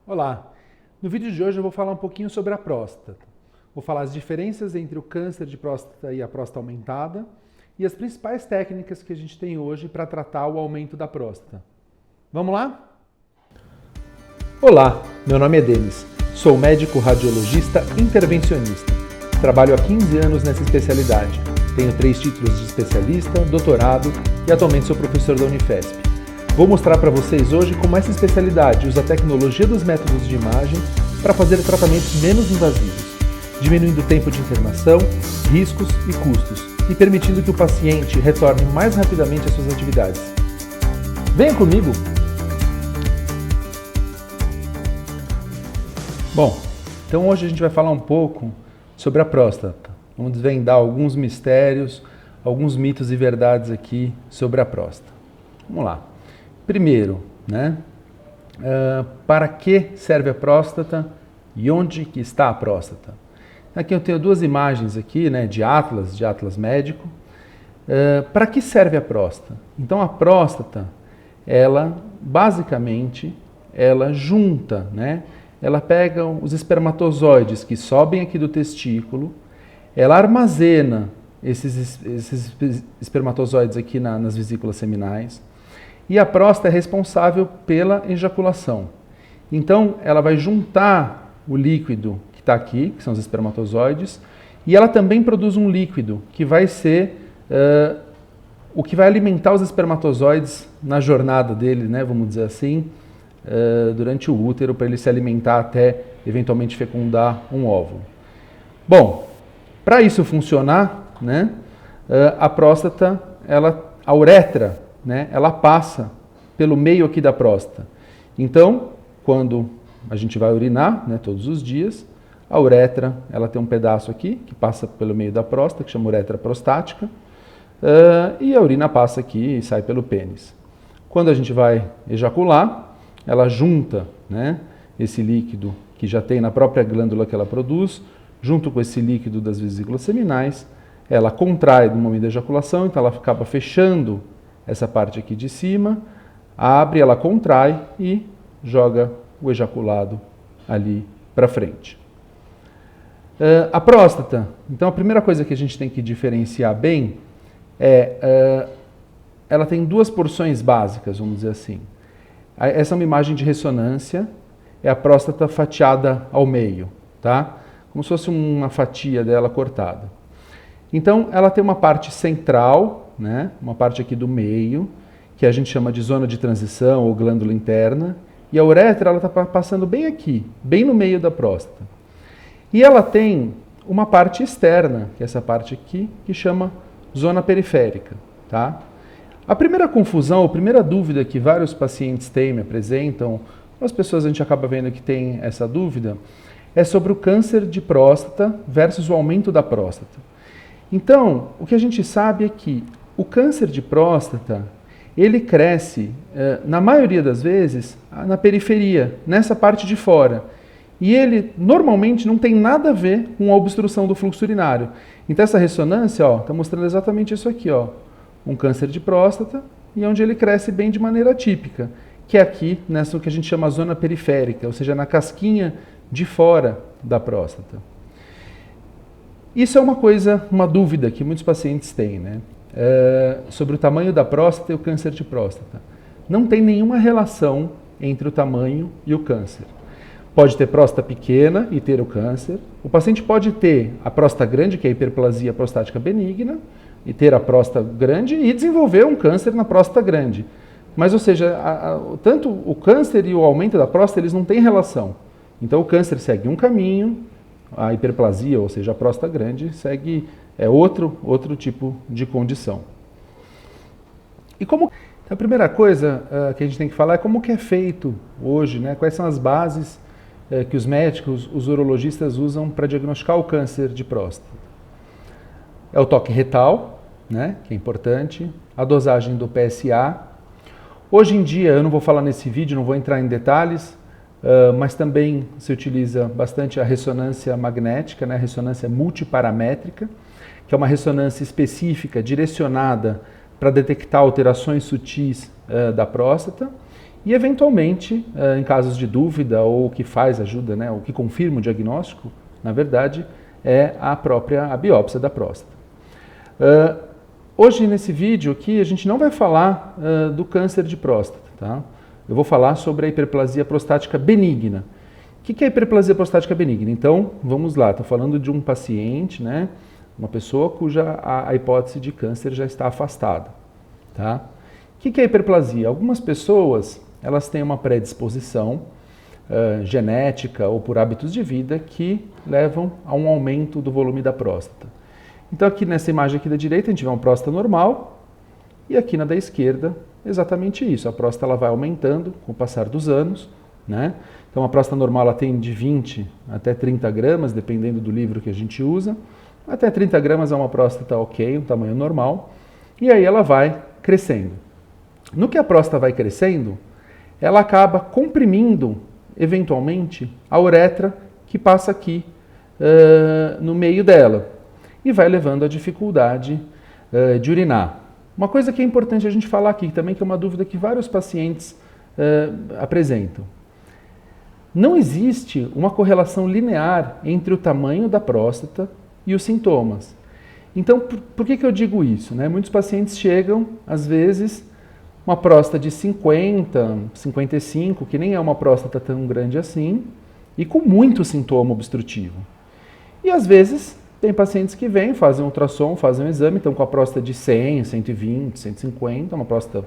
Olá! No vídeo de hoje eu vou falar um pouquinho sobre a próstata. Vou falar as diferenças entre o câncer de próstata e a próstata aumentada e as principais técnicas que a gente tem hoje para tratar o aumento da próstata. Vamos lá? Olá, meu nome é Denis. Sou médico radiologista intervencionista. Trabalho há 15 anos nessa especialidade. Tenho 3 títulos de especialista, doutorado e atualmente sou professor da Unifesp. Vou mostrar para vocês hoje como essa especialidade usa a tecnologia dos métodos de imagem para fazer tratamentos menos invasivos, diminuindo o tempo de internação, riscos e custos e permitindo que o paciente retorne mais rapidamente às suas atividades. Venha comigo! Bom, então hoje a gente vai falar um pouco sobre a próstata. Vamos desvendar alguns mistérios, alguns mitos e verdades aqui sobre a próstata. Vamos lá. Primeiro, para que serve a próstata e onde que está a próstata? Aqui eu tenho 2 imagens aqui, de atlas médico. Para que serve a próstata? Então a próstata, ela basicamente, ela junta, ela pega os espermatozoides que sobem aqui do testículo, ela armazena esses espermatozoides aqui nas vesículas seminais. E a próstata é responsável pela ejaculação. Então, ela vai juntar o líquido que está aqui, que são os espermatozoides, e ela também produz um líquido que vai ser o que vai alimentar os espermatozoides na jornada dele, vamos dizer assim, durante o útero, para ele se alimentar até eventualmente fecundar um óvulo. Bom, para isso funcionar, a próstata, a uretra, ela passa pelo meio aqui da próstata. Então, quando a gente vai urinar, todos os dias, a uretra, ela tem um pedaço aqui que passa pelo meio da próstata, que chama uretra prostática, e a urina passa aqui e sai pelo pênis. Quando a gente vai ejacular, ela junta, esse líquido que já tem na própria glândula que ela produz, junto com esse líquido das vesículas seminais, ela contrai no momento da ejaculação, então ela acaba fechando essa parte aqui de cima, abre, ela contrai e joga o ejaculado ali para frente. A próstata, então a primeira coisa que a gente tem que diferenciar bem ela tem 2 porções básicas, vamos dizer assim. Essa é uma imagem de ressonância, é a próstata fatiada ao meio, tá? Como se fosse uma fatia dela cortada. Então ela tem uma parte central, uma parte aqui do meio, que a gente chama de zona de transição ou glândula interna, e a uretra está passando bem aqui, bem no meio da próstata. E ela tem uma parte externa, que é essa parte aqui, que chama zona periférica. Tá? A primeira confusão, a primeira dúvida que vários pacientes têm, me apresentam, as pessoas a gente acaba vendo que tem essa dúvida, é sobre o câncer de próstata versus o aumento da próstata. Então, o que a gente sabe é que o câncer de próstata, ele cresce, na maioria das vezes, na periferia, nessa parte de fora. E ele, normalmente, não tem nada a ver com a obstrução do fluxo urinário. Então, essa ressonância está mostrando exatamente isso aqui, um câncer de próstata, e onde ele cresce bem de maneira típica, que é aqui, nessa que a gente chama zona periférica, ou seja, na casquinha de fora da próstata. Isso é uma dúvida que muitos pacientes têm, sobre o tamanho da próstata e o câncer de próstata. Não tem nenhuma relação entre o tamanho e o câncer. Pode ter próstata pequena e ter o câncer. O paciente pode ter a próstata grande, que é a hiperplasia prostática benigna, e ter a próstata grande e desenvolver um câncer na próstata grande. Mas, ou seja, tanto o câncer e o aumento da próstata, eles não têm relação. Então, o câncer segue um caminho, a hiperplasia, ou seja, a próstata grande, segue outro tipo de condição. E como a primeira coisa que a gente tem que falar é como que é feito hoje, quais são as bases que os médicos, os urologistas usam para diagnosticar o câncer de próstata. É o toque retal, que é importante, a dosagem do PSA. Hoje em dia, eu não vou falar nesse vídeo, não vou entrar em detalhes, mas também se utiliza bastante a ressonância magnética, a ressonância multiparamétrica, que é uma ressonância específica, direcionada para detectar alterações sutis da próstata. E, eventualmente, em casos de dúvida ou que faz ajuda, né, ou que confirma o diagnóstico, na verdade, é a biópsia da próstata. Hoje, nesse vídeo aqui, a gente não vai falar do câncer de próstata, tá? Eu vou falar sobre a hiperplasia prostática benigna. O que é a hiperplasia prostática benigna? Então, vamos lá, estou falando de um paciente, né, uma pessoa cuja a hipótese de câncer já está afastada, tá? O que é a hiperplasia? Algumas pessoas, elas têm uma predisposição genética ou por hábitos de vida que levam a um aumento do volume da próstata. Então, aqui nessa imagem aqui da direita, a gente vê uma próstata normal e aqui na da esquerda, exatamente isso. A próstata ela vai aumentando com o passar dos anos, né? Então, a próstata normal ela tem de 20 até 30 gramas, dependendo do livro que a gente usa. Até 30 gramas é uma próstata ok, um tamanho normal. E aí ela vai crescendo. No que a próstata vai crescendo, ela acaba comprimindo, eventualmente, a uretra que passa aqui no meio dela e vai levando à dificuldade de urinar. Uma coisa que é importante a gente falar aqui também, que é uma dúvida que vários pacientes apresentam. Não existe uma correlação linear entre o tamanho da próstata e os sintomas. Então, por que eu digo isso, né? Muitos pacientes chegam, às vezes, uma próstata de 50, 55, que nem é uma próstata tão grande assim, e com muito sintoma obstrutivo. E, às vezes, tem pacientes que vêm, fazem um ultrassom, fazem um exame, estão com a próstata de 100, 120, 150, uma próstata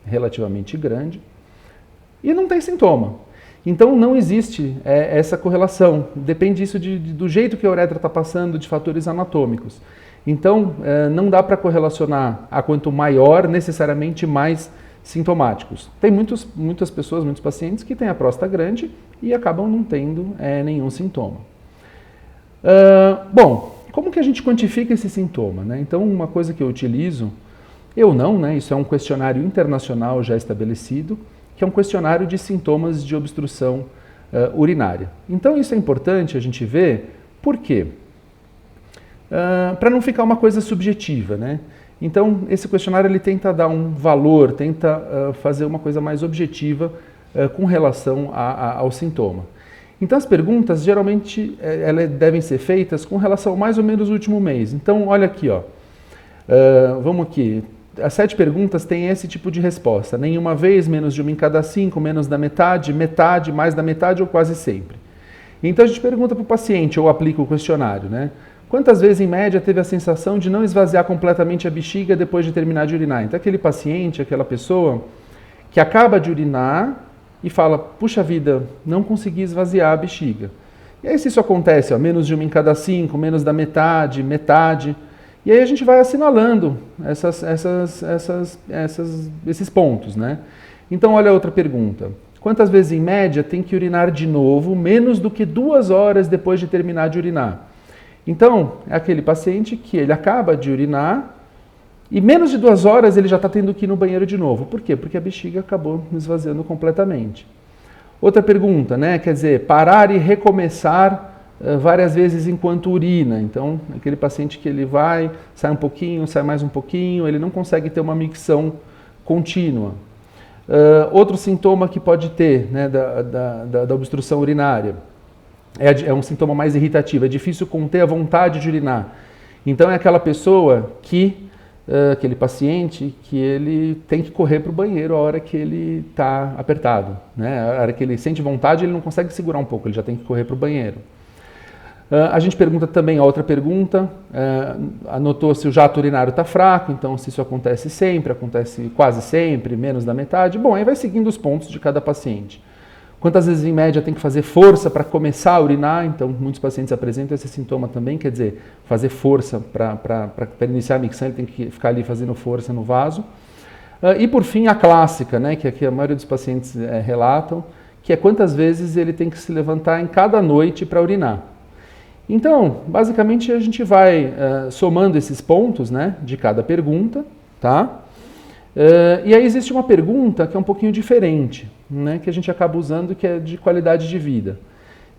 relativamente grande, e não tem sintoma. Então, não existe essa correlação. Depende disso do jeito que a uretra está passando, de fatores anatômicos. Então, não dá para correlacionar a quanto maior, necessariamente mais sintomáticos. Tem muitas pessoas, muitos pacientes que têm a próstata grande e acabam não tendo nenhum sintoma. Bom, como que a gente quantifica esse sintoma, né? Então, uma coisa que eu utilizo, né? Isso é um questionário internacional já estabelecido, que é um questionário de sintomas de obstrução urinária. Então, isso é importante a gente ver, por quê? Para não ficar uma coisa subjetiva, né? Então, esse questionário ele tenta dar um valor, tenta fazer uma coisa mais objetiva com relação ao sintoma. Então, as perguntas, geralmente, elas devem ser feitas com relação ao mais ou menos ao último mês. Então, olha aqui, ó. Vamos aqui. As 7 perguntas têm esse tipo de resposta. Nenhuma vez, menos de uma em cada 5, menos da metade, metade, mais da metade ou quase sempre. Então a gente pergunta para o paciente ou aplica o questionário, né? Quantas vezes em média teve a sensação de não esvaziar completamente a bexiga depois de terminar de urinar? Então aquele paciente, aquela pessoa que acaba de urinar e fala, puxa vida, não consegui esvaziar a bexiga. E aí se isso acontece, ó, menos de uma em cada 5, menos da metade, metade... E aí a gente vai assinalando esses pontos, né? Então, olha a outra pergunta. Quantas vezes, em média, tem que urinar de novo, menos do que 2 horas depois de terminar de urinar? Então, é aquele paciente que ele acaba de urinar e menos de 2 horas ele já está tendo que ir no banheiro de novo. Por quê? Porque a bexiga acabou esvaziando completamente. Outra pergunta, né? Quer dizer, parar e recomeçar várias vezes enquanto urina. Então, aquele paciente que ele vai, sai um pouquinho, sai mais um pouquinho, ele não consegue ter uma micção contínua. Outro sintoma que pode ter, né, da obstrução urinária é um sintoma mais irritativo, é difícil conter a vontade de urinar. Então, é aquela pessoa aquele paciente que ele tem que correr para o banheiro a hora que ele está apertado, né? A hora que ele sente vontade, ele não consegue segurar um pouco, ele já tem que correr para o banheiro. A gente pergunta também, a outra pergunta, anotou se o jato urinário está fraco, então se isso acontece sempre, acontece quase sempre, menos da metade. Bom, aí vai seguindo os pontos de cada paciente. Quantas vezes em média tem que fazer força para começar a urinar? Então muitos pacientes apresentam esse sintoma também, quer dizer, fazer força para iniciar a micção, ele tem que ficar ali fazendo força no vaso. E por fim a clássica, né, que aqui a maioria dos pacientes relatam, que é quantas vezes ele tem que se levantar em cada noite para urinar. Então, basicamente, a gente vai somando esses pontos, né, de cada pergunta, tá? E aí existe uma pergunta que é um pouquinho diferente, né, que a gente acaba usando, que é de qualidade de vida.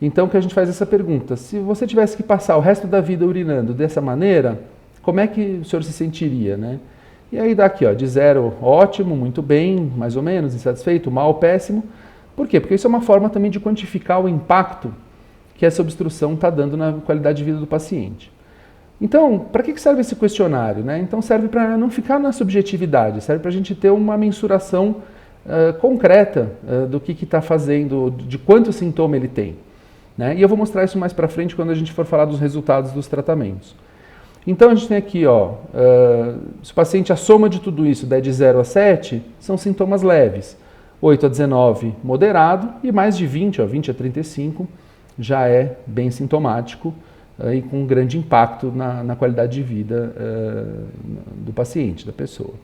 Então, que a gente faz essa pergunta, se você tivesse que passar o resto da vida urinando dessa maneira, como é que o senhor se sentiria, né? E aí dá aqui, ó, de 0, ótimo, muito bem, mais ou menos, insatisfeito, mal, péssimo. Por quê? Porque isso é uma forma também de quantificar o impacto que essa obstrução está dando na qualidade de vida do paciente. Então, para que serve esse questionário, né? Então serve para não ficar na subjetividade, serve para a gente ter uma mensuração concreta do que está fazendo, de quanto sintoma ele tem. Né? E eu vou mostrar isso mais para frente quando a gente for falar dos resultados dos tratamentos. Então a gente tem aqui, ó, se o paciente, a soma de tudo isso der de 0 a 7, são sintomas leves. 8 a 19, moderado, e mais de 20, ó, 20 a 35, já é bem sintomático e com um grande impacto na qualidade de vida do paciente, da pessoa.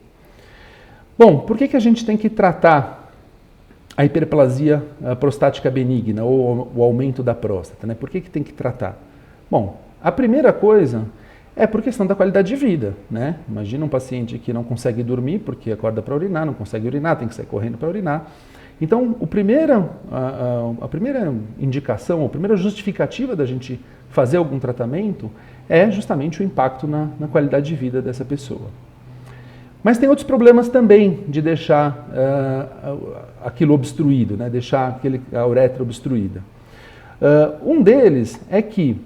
Bom, por que a gente tem que tratar a hiperplasia prostática benigna, ou o aumento da próstata, né? Por que tem que tratar? Bom, a primeira coisa é por questão da qualidade de vida, né? Imagina um paciente que não consegue dormir porque acorda para urinar, não consegue urinar, tem que sair correndo para urinar. Então, a primeira indicação, a primeira justificativa da gente fazer algum tratamento é justamente o impacto na qualidade de vida dessa pessoa. Mas tem outros problemas também de deixar aquilo obstruído, né? Deixar a uretra obstruída. Um deles é que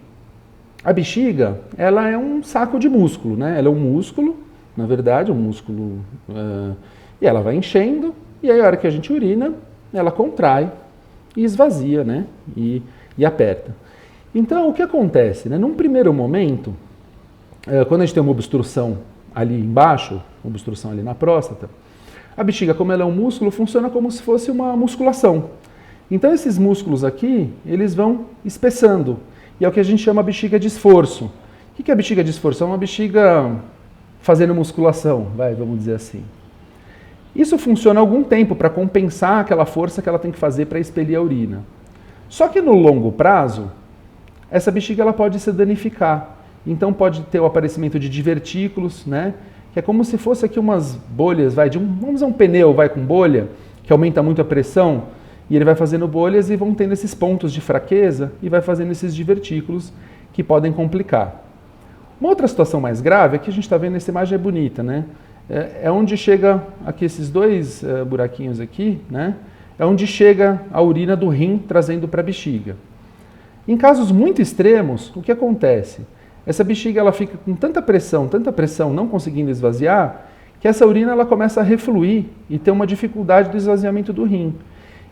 a bexiga, ela é um saco de músculo, né? Ela é um músculo, na verdade, e ela vai enchendo, e aí a hora que a gente urina, ela contrai e esvazia, né? E aperta. Então, o que acontece, né? Num primeiro momento, quando a gente tem uma obstrução ali embaixo, obstrução ali na próstata, a bexiga, como ela é um músculo, funciona como se fosse uma musculação. Então, esses músculos aqui, eles vão espessando. E é o que a gente chama de bexiga de esforço. O que é a bexiga de esforço? É uma bexiga fazendo musculação, vamos dizer assim. Isso funciona há algum tempo para compensar aquela força que ela tem que fazer para expelir a urina. Só que no longo prazo, essa bexiga ela pode se danificar. Então pode ter o aparecimento de divertículos, né? Que é como se fosse aqui umas bolhas, vamos dizer um pneu com bolha, que aumenta muito a pressão, e ele vai fazendo bolhas e vão tendo esses pontos de fraqueza e vai fazendo esses divertículos que podem complicar. Uma outra situação mais grave, aqui a gente está vendo, essa imagem é bonita, né? É onde chega, aqui esses dois buraquinhos aqui, né? É onde chega a urina do rim trazendo para a bexiga. Em casos muito extremos, o que acontece? Essa bexiga ela fica com tanta pressão, não conseguindo esvaziar, que essa urina ela começa a refluir e tem uma dificuldade do esvaziamento do rim.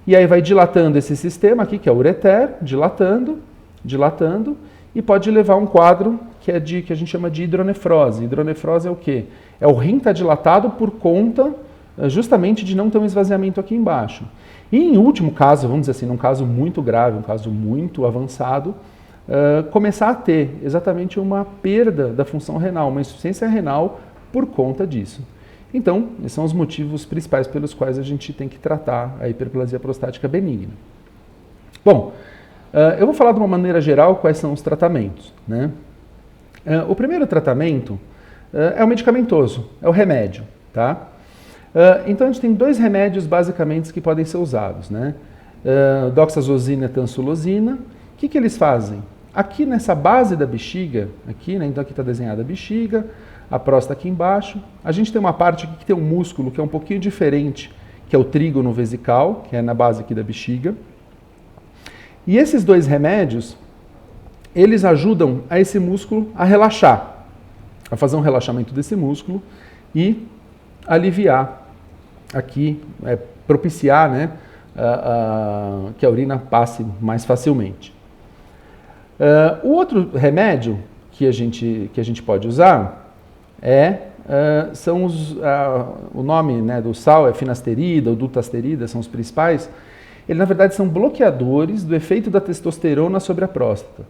E aí vai dilatando esse sistema aqui, que é o ureter, dilatando, e pode levar a um quadro que a gente chama de hidronefrose. Hidronefrose é o quê? É o rim estar dilatado por conta justamente de não ter um esvaziamento aqui embaixo. E em último caso, vamos dizer assim, num caso muito grave, um caso muito avançado, começar a ter exatamente uma perda da função renal, uma insuficiência renal por conta disso. Então, esses são os motivos principais pelos quais a gente tem que tratar a hiperplasia prostática benigna. Bom, eu vou falar de uma maneira geral quais são os tratamentos, né? O primeiro tratamento é o medicamentoso, é o remédio, tá? Então a gente tem dois remédios basicamente que podem ser usados, né? Doxazosina e tansulosina. O que eles fazem? Aqui nessa base da bexiga, aqui, né? Então aqui está desenhada a bexiga, a próstata aqui embaixo. A gente tem uma parte aqui que tem um músculo que é um pouquinho diferente, que é o trígono vesical, que é na base aqui da bexiga. E esses dois remédios, eles ajudam a esse músculo a relaxar, a fazer um relaxamento desse músculo e aliviar aqui, propiciar, né, que a urina passe mais facilmente. O outro remédio que a gente pode usar são o nome, né, do sal é finasterida ou dutasterida, são os principais. Eles, na verdade, são bloqueadores do efeito da testosterona sobre a próstata.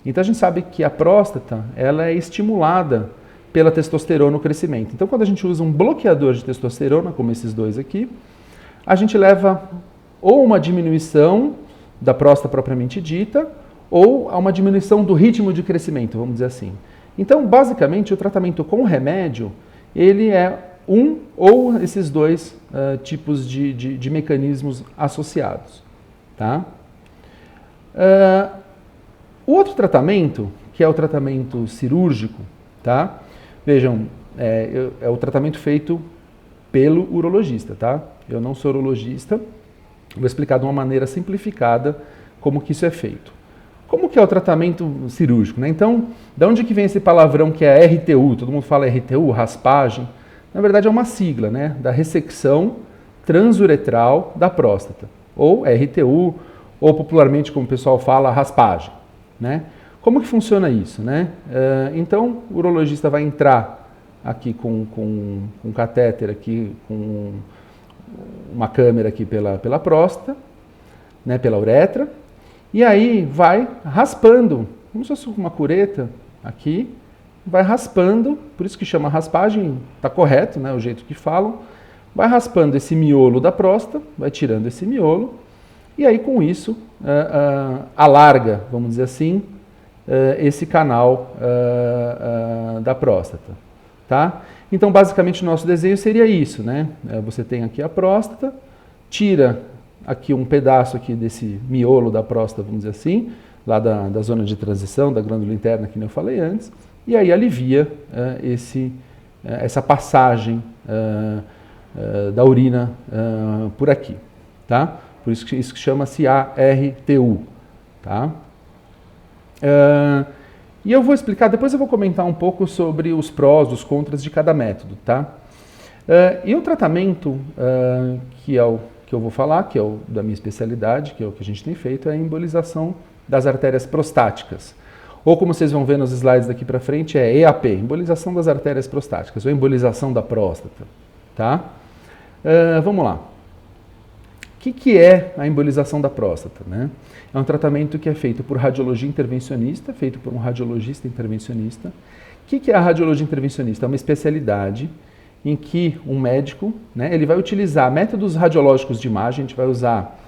Então, a gente sabe que a próstata ela é estimulada pela testosterona no crescimento. Então, quando a gente usa um bloqueador de testosterona, como esses dois aqui, a gente leva ou uma diminuição da próstata propriamente dita, ou a uma diminuição do ritmo de crescimento, vamos dizer assim. Então, basicamente, o tratamento com remédio, ele é um ou esses dois tipos de mecanismos associados. Tá? O outro tratamento, que é o tratamento cirúrgico, tá? Vejam, é o tratamento feito pelo urologista, tá? Eu não sou urologista, vou explicar de uma maneira simplificada como que isso é feito. Como que é o tratamento cirúrgico, né? Então, de onde que vem esse palavrão que é RTU? Todo mundo fala RTU, raspagem. Na verdade é uma sigla, né? Da ressecção transuretral da próstata, ou RTU, ou popularmente, como o pessoal fala, raspagem, né? Como que funciona isso, né? Então, o urologista vai entrar aqui com um catéter, aqui com uma câmera aqui pela próstata, né, pela uretra, e aí vai raspando, como se fosse uma cureta aqui, vai raspando, por isso que chama raspagem, está correto, né, o jeito que falam, vai raspando esse miolo da próstata, vai tirando esse miolo, e aí com isso alarga, vamos dizer assim, esse canal da próstata, tá? Então basicamente o nosso desenho seria isso, né? Você tem aqui a próstata, tira aqui um pedaço aqui desse miolo da próstata, vamos dizer assim, lá da zona de transição, da glândula interna, que eu falei antes, e aí alivia essa passagem da urina por aqui, tá? Por isso que chama-se ARTU, tá? E eu vou explicar, depois eu vou comentar um pouco sobre os prós, os contras de cada método, tá? E o tratamento que eu vou falar, que é o da minha especialidade, que é o que a gente tem feito, é a embolização das artérias prostáticas. Ou como vocês vão ver nos slides daqui para frente, é EAP, embolização das artérias prostáticas, ou embolização da próstata, tá? Vamos lá. O que é a embolização da próstata, né? É um tratamento que é feito por radiologia intervencionista, feito por um radiologista intervencionista. O que é a radiologia intervencionista? É uma especialidade em que um médico, né, ele vai utilizar métodos radiológicos de imagem, a gente vai usar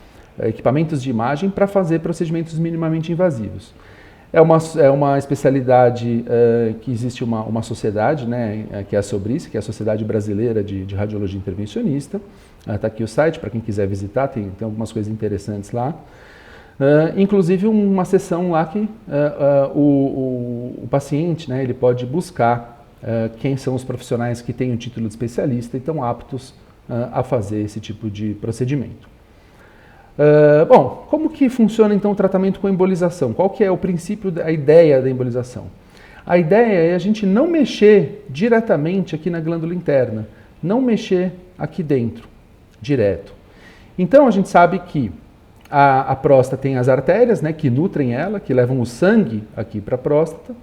equipamentos de imagem para fazer procedimentos minimamente invasivos. É uma especialidade que existe uma sociedade, né, que é a SOBRIS, que é a Sociedade Brasileira de Radiologia Intervencionista. Está aqui o site para quem quiser visitar, tem algumas coisas interessantes lá. Inclusive uma sessão lá que o paciente, né, ele pode buscar quem são os profissionais que têm o título de especialista e estão aptos a fazer esse tipo de procedimento. Bom, como que funciona então o tratamento com embolização? Qual que é o princípio, a ideia da embolização? A ideia é a gente não mexer diretamente aqui na glândula interna, não mexer aqui dentro, direto. Então a gente sabe que a próstata tem as artérias, né, que nutrem ela, que levam o sangue aqui para a próstata.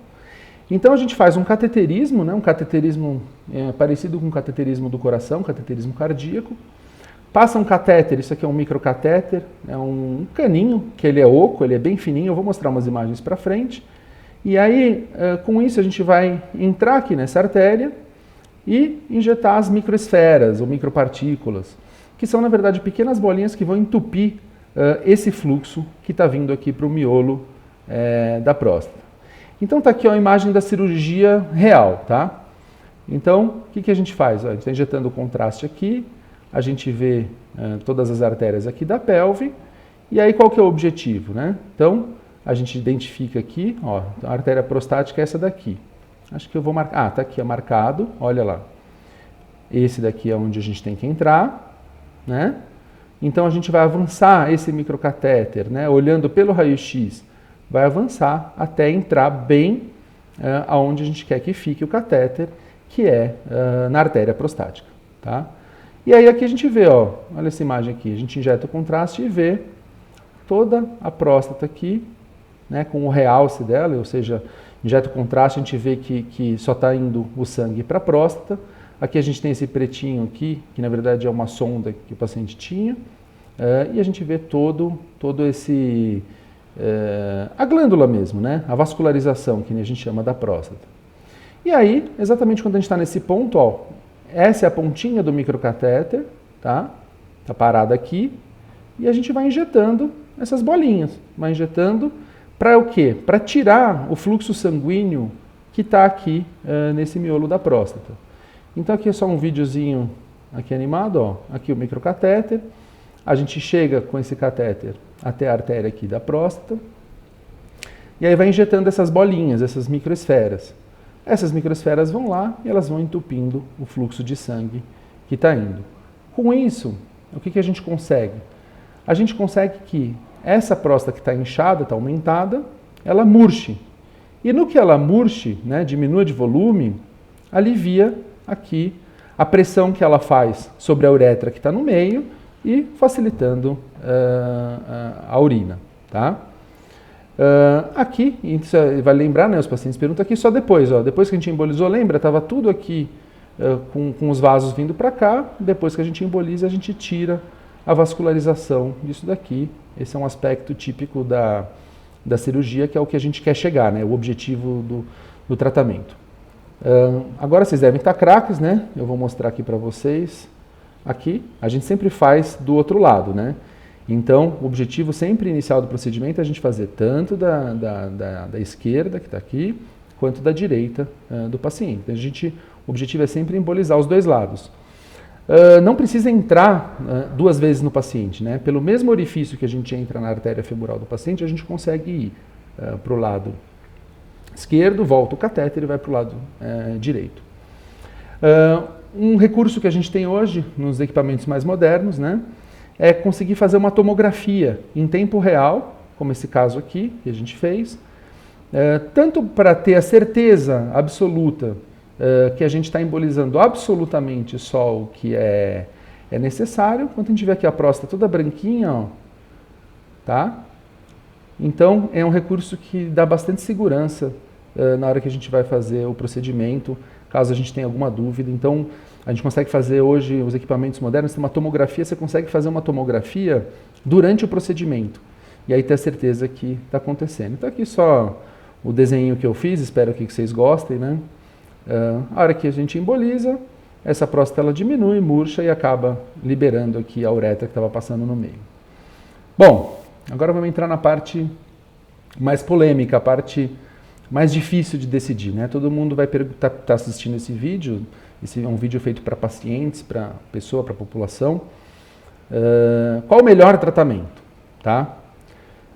Então a gente faz um cateterismo, né, um cateterismo parecido com o cateterismo do coração, cateterismo cardíaco. Passa um catéter, isso aqui é um microcatéter, é um caninho, que ele é oco, ele é bem fininho, eu vou mostrar umas imagens para frente. E aí, com isso, a gente vai entrar aqui nessa artéria e injetar as microesferas ou micropartículas, que são, na verdade, pequenas bolinhas que vão entupir esse fluxo que está vindo aqui para o miolo da próstata. Então, está aqui ó, a imagem da cirurgia real, tá? Então, o que a gente faz? Ó, a gente está injetando o contraste aqui, a gente vê todas as artérias aqui da pelve, e aí qual que é o objetivo, né? Então, a gente identifica aqui, ó, a artéria prostática é essa daqui. Acho que eu vou marcar, tá aqui, é marcado, olha lá. Esse daqui é onde a gente tem que entrar, né? Então, a gente vai avançar esse microcatéter, né? Olhando pelo raio-x, vai avançar até entrar bem aonde a gente quer que fique o catéter, que é na artéria prostática, tá? E aí aqui a gente vê, ó, olha essa imagem aqui, a gente injeta o contraste e vê toda a próstata aqui, né, com o realce dela, ou seja, injeta o contraste, a gente vê que só está indo o sangue para a próstata. Aqui a gente tem esse pretinho aqui, que na verdade é uma sonda que o paciente tinha, e a gente vê todo esse, a glândula mesmo, né, a vascularização, que a gente chama da próstata. E aí, exatamente quando a gente está nesse ponto, ó, essa é a pontinha do microcatéter, tá? Tá parada aqui. E a gente vai injetando essas bolinhas. Vai injetando para o quê? Para tirar o fluxo sanguíneo que está aqui nesse miolo da próstata. Então aqui é só um videozinho aqui animado, ó. Aqui o microcatéter. A gente chega com esse catéter até a artéria aqui da próstata. E aí vai injetando essas bolinhas, essas microesferas. essas microesferas vão lá e elas vão entupindo o fluxo de sangue que está indo. Com isso, o que a gente consegue? A gente consegue que essa próstata que está inchada, está aumentada, ela murche. E no que ela murche, né, diminua de volume, alivia aqui a pressão que ela faz sobre a uretra que está no meio e facilitando a urina. Tá? Aqui, vai lembrar, né, os pacientes perguntam aqui só depois, ó, depois que a gente embolizou, lembra, estava tudo aqui com os vasos vindo para cá, depois que a gente emboliza, a gente tira a vascularização disso daqui. Esse é um aspecto típico da cirurgia, que é o que a gente quer chegar, né, o objetivo do tratamento. Agora vocês devem estar craques, né, eu vou mostrar aqui para vocês. Aqui, a gente sempre faz do outro lado, né? Então, o objetivo sempre inicial do procedimento é a gente fazer tanto da esquerda, que está aqui, quanto da direita do paciente. O objetivo é sempre embolizar os dois lados. Não precisa entrar duas vezes no paciente, né? Pelo mesmo orifício que a gente entra na artéria femoral do paciente, a gente consegue ir para o lado esquerdo, volta o catéter e vai para o lado direito. Um recurso que a gente tem hoje nos equipamentos mais modernos, né, é conseguir fazer uma tomografia em tempo real, como esse caso aqui que a gente fez, tanto para ter a certeza absoluta que a gente está embolizando absolutamente só o que é necessário, quando a gente vê aqui a próstata toda branquinha, ó, tá? Então é um recurso que dá bastante segurança na hora que a gente vai fazer o procedimento, caso a gente tenha alguma dúvida. Então, a gente consegue fazer hoje, os equipamentos modernos, tem uma tomografia, você consegue fazer uma tomografia durante o procedimento. E aí ter a certeza que está acontecendo. Então aqui só o desenho que eu fiz, espero que vocês gostem, né? A hora que a gente emboliza, essa próstata ela diminui, murcha e acaba liberando aqui a uretra que estava passando no meio. Bom, agora vamos entrar na parte mais polêmica, a parte mais difícil de decidir, né? Todo mundo vai tá assistindo esse vídeo. Esse é um vídeo feito para pacientes, para pessoa, para população. Qual o melhor tratamento? Tá?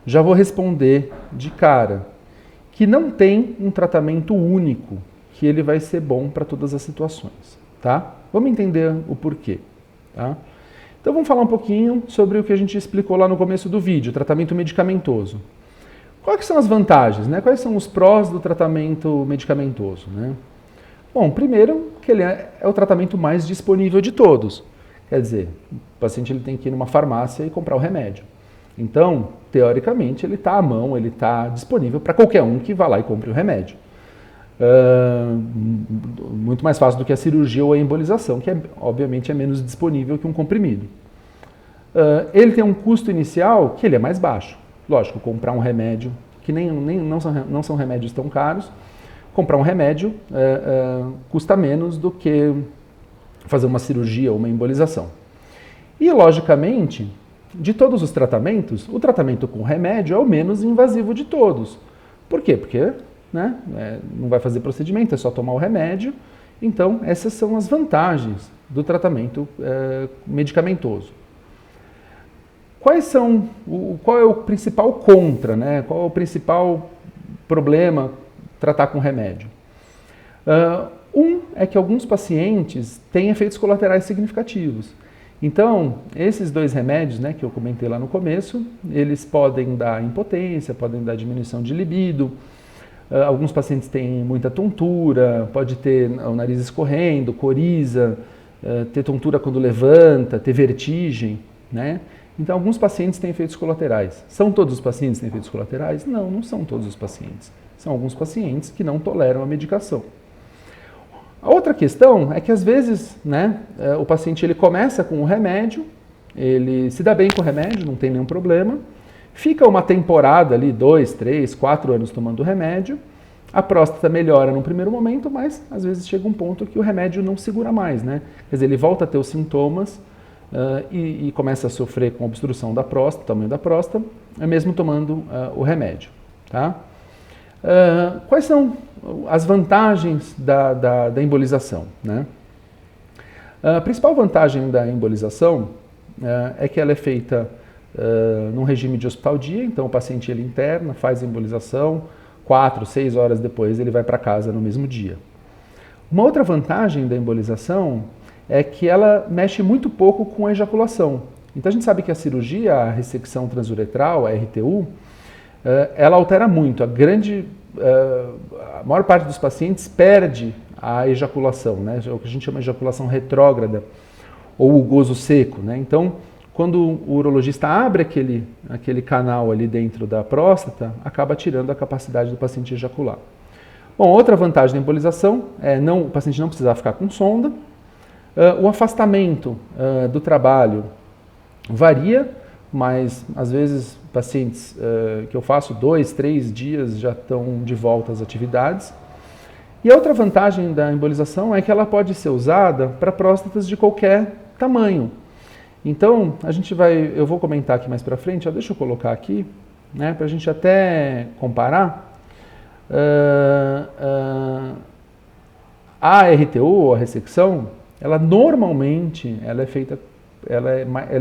Já vou responder de cara que não tem um tratamento único que ele vai ser bom para todas as situações. Tá? Vamos entender o porquê. Tá? Então vamos falar um pouquinho sobre o que a gente explicou lá no começo do vídeo, tratamento medicamentoso. Quais são as vantagens, né? Quais são os prós do tratamento medicamentoso, né? Bom, primeiro que ele é o tratamento mais disponível de todos. Quer dizer, o paciente ele tem que ir numa farmácia e comprar o remédio. Então, teoricamente, ele está à mão, ele está disponível para qualquer um que vá lá e compre o remédio. Muito mais fácil do que a cirurgia ou a embolização, que obviamente é menos disponível que um comprimido. Ele tem um custo inicial que ele é mais baixo. Lógico, comprar um remédio, que não são remédios tão caros, comprar um remédio custa menos do que fazer uma cirurgia ou uma embolização. E, logicamente, de todos os tratamentos, o tratamento com remédio é o menos invasivo de todos. Por quê? Porque né, não vai fazer procedimento, é só tomar o remédio. Então, essas são as vantagens do tratamento medicamentoso. Qual é o principal contra, né? Qual é o principal problema tratar com remédio? É que alguns pacientes têm efeitos colaterais significativos. Então, esses dois remédios, né, que eu comentei lá no começo, eles podem dar impotência, podem dar diminuição de libido. Alguns pacientes têm muita tontura, pode ter o nariz escorrendo, coriza, ter tontura quando levanta, ter vertigem, né? Então, alguns pacientes têm efeitos colaterais. São todos os pacientes que têm efeitos colaterais? Não, não são todos os pacientes. São alguns pacientes que não toleram a medicação. A outra questão é que, às vezes, né, o paciente ele começa com o remédio, ele se dá bem com o remédio, não tem nenhum problema, fica uma temporada ali, 2, 3, 4 anos tomando o remédio, a próstata melhora no primeiro momento, mas, às vezes, chega um ponto que o remédio não segura mais, né? Quer dizer, ele volta a ter os sintomas, e começa a sofrer com obstrução da próstata, tamanho da próstata, mesmo tomando o remédio. Tá? Quais são as vantagens da embolização? Né? A principal vantagem da embolização é que ela é feita num regime de hospital-dia, então o paciente ele interna, faz a embolização 4, 6 horas depois ele vai para casa no mesmo dia. Uma outra vantagem da embolização é que ela mexe muito pouco com a ejaculação. Então a gente sabe que a cirurgia, a ressecção transuretral, a RTU, ela altera muito. A maior parte dos pacientes perde a ejaculação, né? O que a gente chama de ejaculação retrógrada ou o gozo seco, né? Então, quando o urologista abre aquele canal ali dentro da próstata, acaba tirando a capacidade do paciente ejacular. Bom, outra vantagem da embolização é o paciente não precisar ficar com sonda. O afastamento do trabalho varia, mas às vezes pacientes que eu faço 2, 3 dias já estão de volta às atividades. E a outra vantagem da embolização é que ela pode ser usada para próstatas de qualquer tamanho. Então, eu vou comentar aqui mais para frente, deixa eu colocar aqui, né, para a gente até comparar. A RTU, a ressecção, ela normalmente ela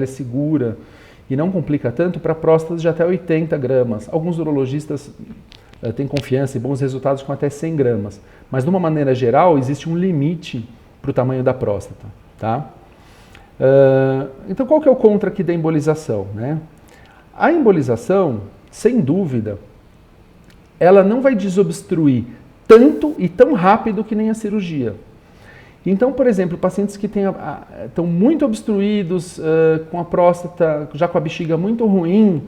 é segura e não complica tanto para próstatas de até 80 gramas. Alguns urologistas têm confiança e bons resultados com até 100 gramas. Mas, de uma maneira geral, existe um limite para o tamanho da próstata. Tá? Então, qual que é o contra aqui da embolização? Né? A embolização, sem dúvida, ela não vai desobstruir tanto e tão rápido que nem a cirurgia. Então, por exemplo, pacientes que estão muito obstruídos, com a próstata, já com a bexiga muito ruim,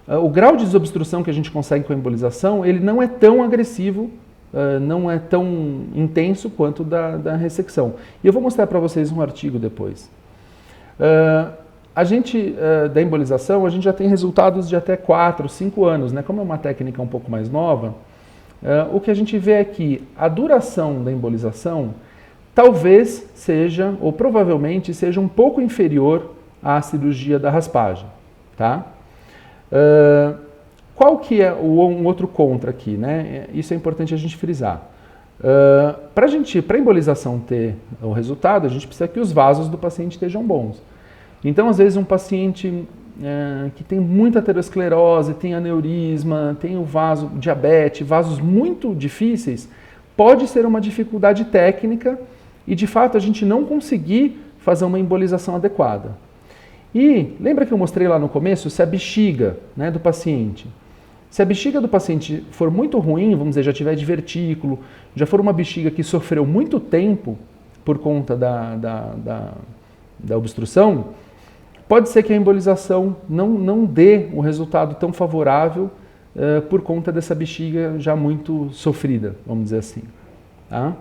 o grau de desobstrução que a gente consegue com a embolização, ele não é tão agressivo, não é tão intenso quanto da ressecção. E eu vou mostrar para vocês um artigo depois. Da embolização, a gente já tem resultados de até 4, 5 anos, né? Como é uma técnica um pouco mais nova, o que a gente vê é que a duração da embolização talvez seja, ou provavelmente seja um pouco inferior à cirurgia da raspagem, tá? Qual que é um outro contra aqui, né? Isso é importante a gente frisar. Para a embolização ter o resultado, a gente precisa que os vasos do paciente estejam bons. Então, às vezes, um paciente que tem muita aterosclerose, tem aneurisma, tem diabetes, vasos muito difíceis, pode ser uma dificuldade técnica e, de fato, a gente não conseguir fazer uma embolização adequada. E lembra que eu mostrei lá no começo se a bexiga, né, do paciente, se a bexiga do paciente for muito ruim, vamos dizer, já tiver divertículo, já for uma bexiga que sofreu muito tempo por conta da obstrução, pode ser que a embolização não dê um resultado tão favorável por conta dessa bexiga já muito sofrida, vamos dizer assim. Tá?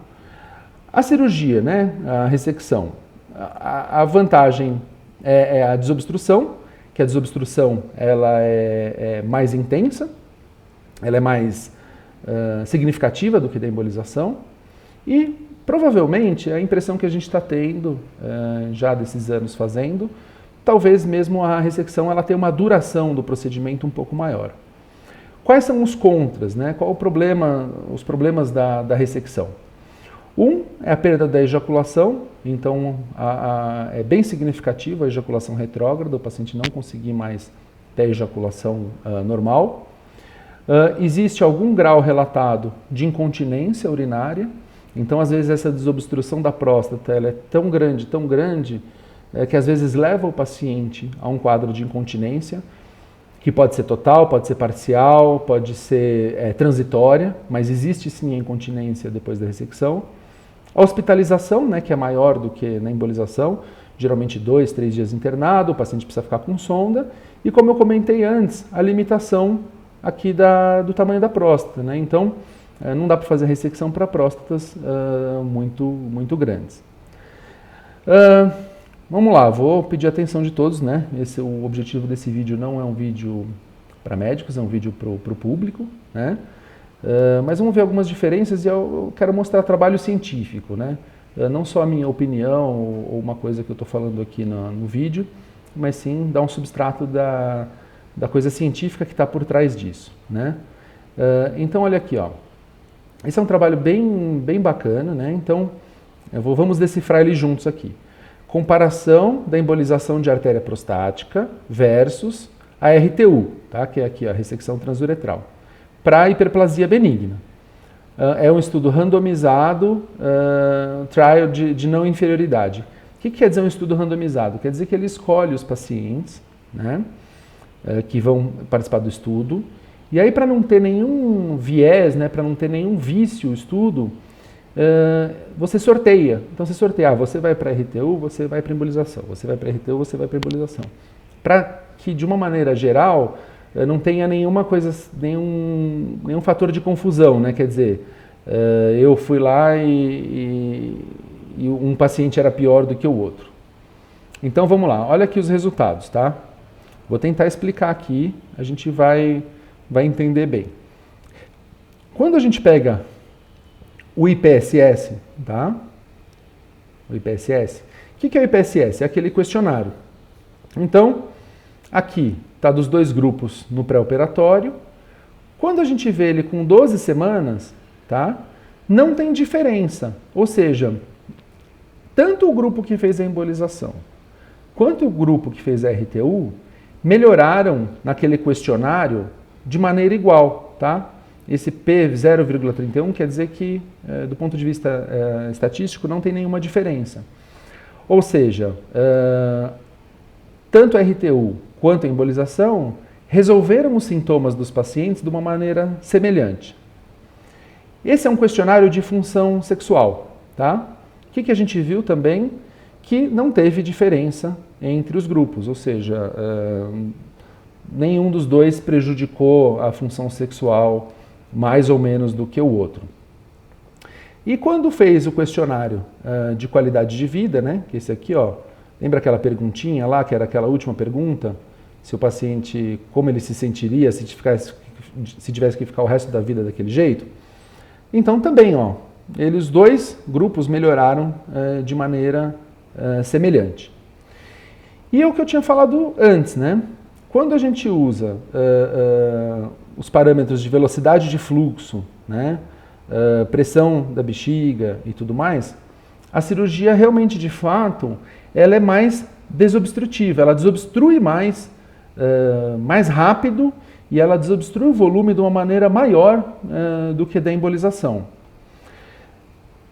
A cirurgia, né, a ressecção, a vantagem é a desobstrução, que a desobstrução ela é mais intensa, ela é mais significativa do que da embolização e provavelmente a impressão que a gente está tendo já desses anos fazendo, talvez mesmo a ressecção ela tenha uma duração do procedimento um pouco maior. Quais são os contras, né? Qual os problemas da ressecção? É a perda da ejaculação, então é bem significativa a ejaculação retrógrada, o paciente não conseguir mais ter ejaculação normal. Existe algum grau relatado de incontinência urinária, então às vezes essa desobstrução da próstata ela é tão grande, que às vezes leva o paciente a um quadro de incontinência, que pode ser total, pode ser parcial, pode ser transitória, mas existe sim a incontinência depois da ressecção. A hospitalização, né, que é maior do que na embolização, geralmente 2, 3 dias internado, o paciente precisa ficar com sonda. E como eu comentei antes, a limitação aqui do tamanho da próstata, né? Então, não dá para fazer ressecção para próstatas muito grandes. Vamos lá, vou pedir a atenção de todos, né? O objetivo desse vídeo não é um vídeo para médicos, é um vídeo para o público, né? Mas vamos ver algumas diferenças e eu quero mostrar trabalho científico, né? Não só a minha opinião ou uma coisa que eu estou falando aqui no vídeo, mas sim dar um substrato da coisa científica que está por trás disso, né? Então, olha aqui, ó. Esse é um trabalho bem bacana, né? Então, vamos decifrar ele juntos aqui. Comparação da embolização de artéria prostática versus a RTU, tá? Que é aqui a ressecção transuretral. para hiperplasia benigna. É um estudo randomizado, trial de não inferioridade. O que quer dizer um estudo randomizado? Quer dizer que ele escolhe os pacientes, né, que vão participar do estudo, e aí para não ter nenhum viés, né, para não ter nenhum vício o estudo, você sorteia. Então você sorteia, você vai para RTU, você vai para embolização, você vai para RTU, você vai para embolização. Para que de uma maneira geral não tenha nenhuma coisa, nenhum fator de confusão, né? Quer dizer, eu fui lá e um paciente era pior do que o outro. Então vamos lá, olha aqui os resultados, tá? Vou tentar explicar aqui, a gente vai entender bem. Quando a gente pega o IPSS, tá? O IPSS. O que é o IPSS? É aquele questionário. Então, aqui está dos dois grupos no pré-operatório. Quando a gente vê ele com 12 semanas, tá? Não tem diferença. Ou seja, tanto o grupo que fez a embolização quanto o grupo que fez a RTU melhoraram naquele questionário de maneira igual, tá? Esse P 0,31 quer dizer que, do ponto de vista estatístico, não tem nenhuma diferença. Ou seja, tanto a RTU quanto a embolização resolveram os sintomas dos pacientes de uma maneira semelhante. Esse é um questionário de função sexual, tá? O que a gente viu também? Que não teve diferença entre os grupos, ou seja, nenhum dos dois prejudicou a função sexual mais ou menos do que o outro. E quando fez o questionário de qualidade de vida, né, que esse aqui, ó, lembra aquela perguntinha lá, que era aquela última pergunta, se o paciente, como ele se sentiria se tivesse que ficar o resto da vida daquele jeito? Então também, ó, os dois grupos melhoraram de maneira semelhante. E é o que eu tinha falado antes, né? Quando a gente usa os parâmetros de velocidade de fluxo, né, pressão da bexiga e tudo mais, a cirurgia realmente, de fato, ela é mais desobstrutiva, ela desobstrui mais rápido e ela desobstrui o volume de uma maneira maior do que da embolização.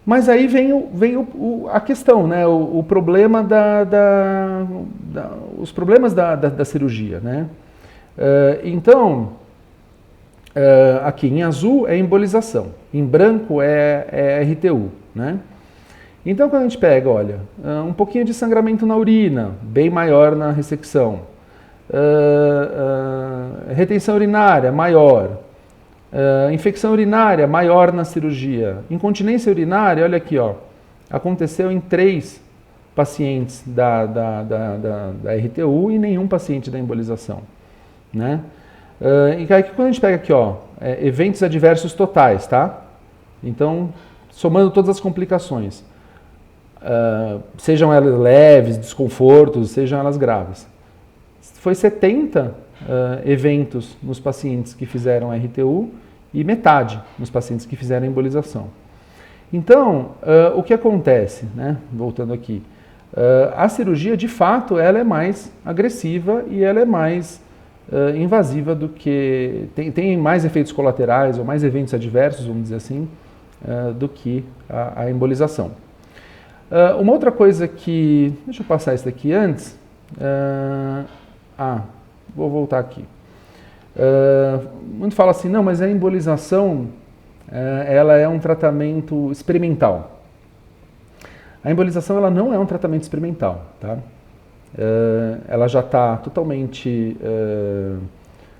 Mas aí vem a questão, né, o problema os problemas da cirurgia, né? Então, aqui em azul é embolização, em branco é RTU, né? Então quando a gente pega, olha, um pouquinho de sangramento na urina, bem maior na ressecção, retenção urinária maior, infecção urinária maior na cirurgia, incontinência urinária, olha aqui, ó, aconteceu em 3 pacientes da RTU e nenhum paciente da embolização, né? E aí quando a gente pega aqui, ó, eventos adversos totais, tá? Então, somando todas as complicações, sejam elas leves, desconfortos, sejam elas graves, foi 70 eventos nos pacientes que fizeram RTU e metade nos pacientes que fizeram embolização. Então, o que acontece, né? Voltando aqui, a cirurgia, de fato, ela é mais agressiva e ela é mais invasiva do que... Tem mais efeitos colaterais ou mais eventos adversos, vamos dizer assim, do que a embolização. Uma outra coisa que... Deixa eu passar isso daqui antes. Vou voltar aqui. Muito fala assim, não, mas a embolização ela é um tratamento experimental. A embolização ela não é um tratamento experimental, tá? Ela já está totalmente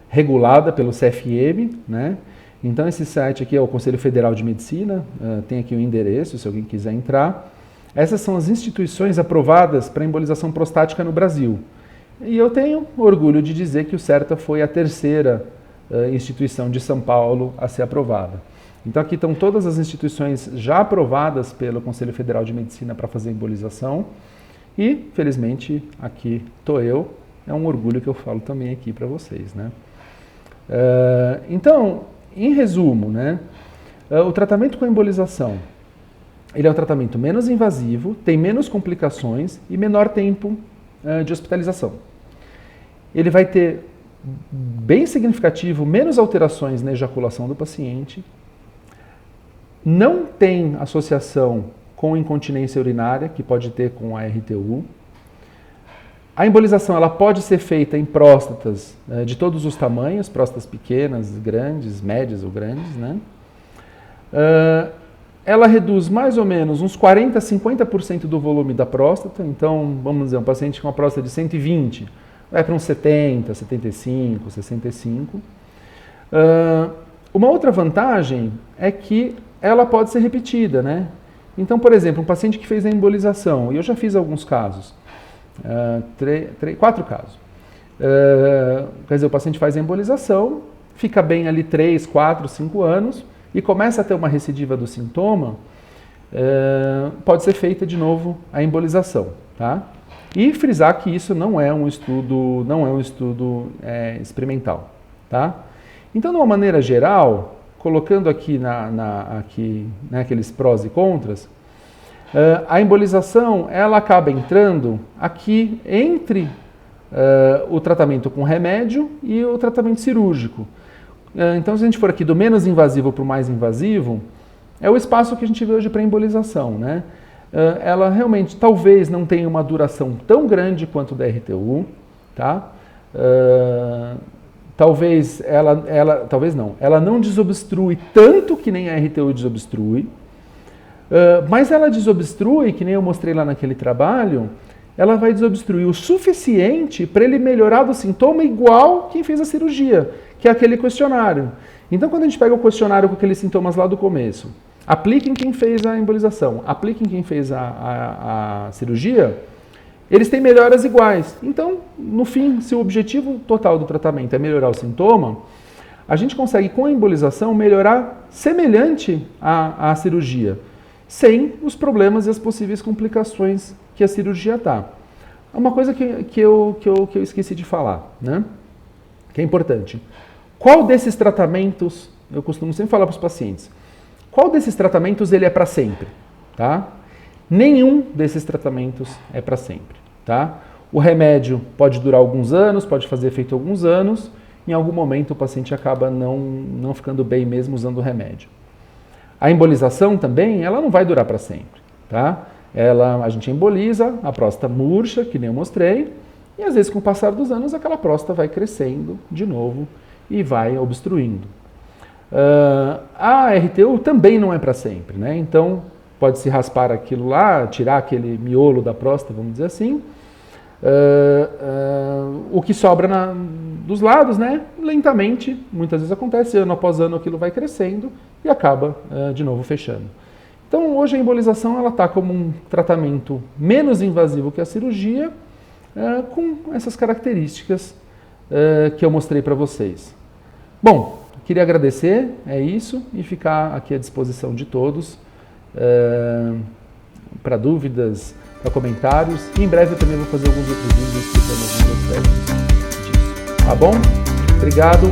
regulada pelo CFM, né? Então esse site aqui é o Conselho Federal de Medicina, tem aqui o endereço se alguém quiser entrar. Essas são as instituições aprovadas para embolização prostática no Brasil. E eu tenho orgulho de dizer que o CERTA foi a 3ª instituição de São Paulo a ser aprovada. Então aqui estão todas as instituições já aprovadas pelo Conselho Federal de Medicina para fazer embolização. E, felizmente, aqui estou eu. É um orgulho que eu falo também aqui para vocês, né? Então, em resumo, né, o tratamento com embolização, ele é um tratamento menos invasivo, tem menos complicações e menor tempo de hospitalização. Ele vai ter bem significativo, menos alterações na ejaculação do paciente, não tem associação com incontinência urinária, que pode ter com a RTU. A embolização ela pode ser feita em próstatas de todos os tamanhos, próstatas pequenas, grandes, médias ou grandes, né? Ela reduz mais ou menos uns 40% a 50% do volume da próstata. Então, vamos dizer, um paciente com uma próstata de 120, vai para uns 70, 75, 65. Uma outra vantagem é que ela pode ser repetida, né? Então, por exemplo, um paciente que fez a embolização, e eu já fiz alguns casos, 4 casos. Quer dizer, o paciente faz a embolização, fica bem ali 3, 4, 5 anos, e começa a ter uma recidiva do sintoma, pode ser feita de novo a embolização, tá? E frisar que isso não é um estudo, experimental, tá? Então, de uma maneira geral, colocando aqui aqueles prós e contras, a embolização ela acaba entrando aqui entre o tratamento com remédio e o tratamento cirúrgico. Então, se a gente for aqui do menos invasivo para o mais invasivo, é o espaço que a gente vê hoje para embolização, né? Ela realmente talvez não tenha uma duração tão grande quanto da RTU, tá? Talvez ela não desobstrui tanto que nem a RTU desobstrui, mas ela desobstrui, que nem eu mostrei lá naquele trabalho, ela vai desobstruir o suficiente para ele melhorar do sintoma igual quem fez a cirurgia, que é aquele questionário. Então, quando a gente pega o questionário com aqueles sintomas lá do começo, aplica em quem fez a embolização, aplica em quem fez a cirurgia, eles têm melhoras iguais. Então, no fim, se o objetivo total do tratamento é melhorar o sintoma, a gente consegue, com a embolização, melhorar semelhante à cirurgia, sem os problemas e as possíveis complicações que a cirurgia dá. Uma coisa que eu esqueci de falar, né? Que é importante. Qual desses tratamentos, eu costumo sempre falar para os pacientes, qual desses tratamentos ele é para sempre? Tá? Nenhum desses tratamentos é para sempre. Tá? O remédio pode durar alguns anos, pode fazer efeito alguns anos, em algum momento o paciente acaba não ficando bem mesmo usando o remédio. A embolização também, ela não vai durar para sempre. Tá? A gente emboliza, a próstata murcha, que nem eu mostrei, e às vezes com o passar dos anos aquela próstata vai crescendo de novo e vai obstruindo. A RTU também não é para sempre, né? Então pode se raspar aquilo lá, tirar aquele miolo da próstata, vamos dizer assim. O que sobra dos lados, né? Lentamente, muitas vezes acontece, ano após ano aquilo vai crescendo e acaba de novo fechando. Então hoje a embolização ela está como um tratamento menos invasivo que a cirurgia, com essas características que eu mostrei para vocês. Bom, queria agradecer, é isso, e ficar aqui à disposição de todos para dúvidas, para comentários, e em breve eu também vou fazer alguns outros vídeos explicando alguns aspectos disso. Tá bom? Obrigado.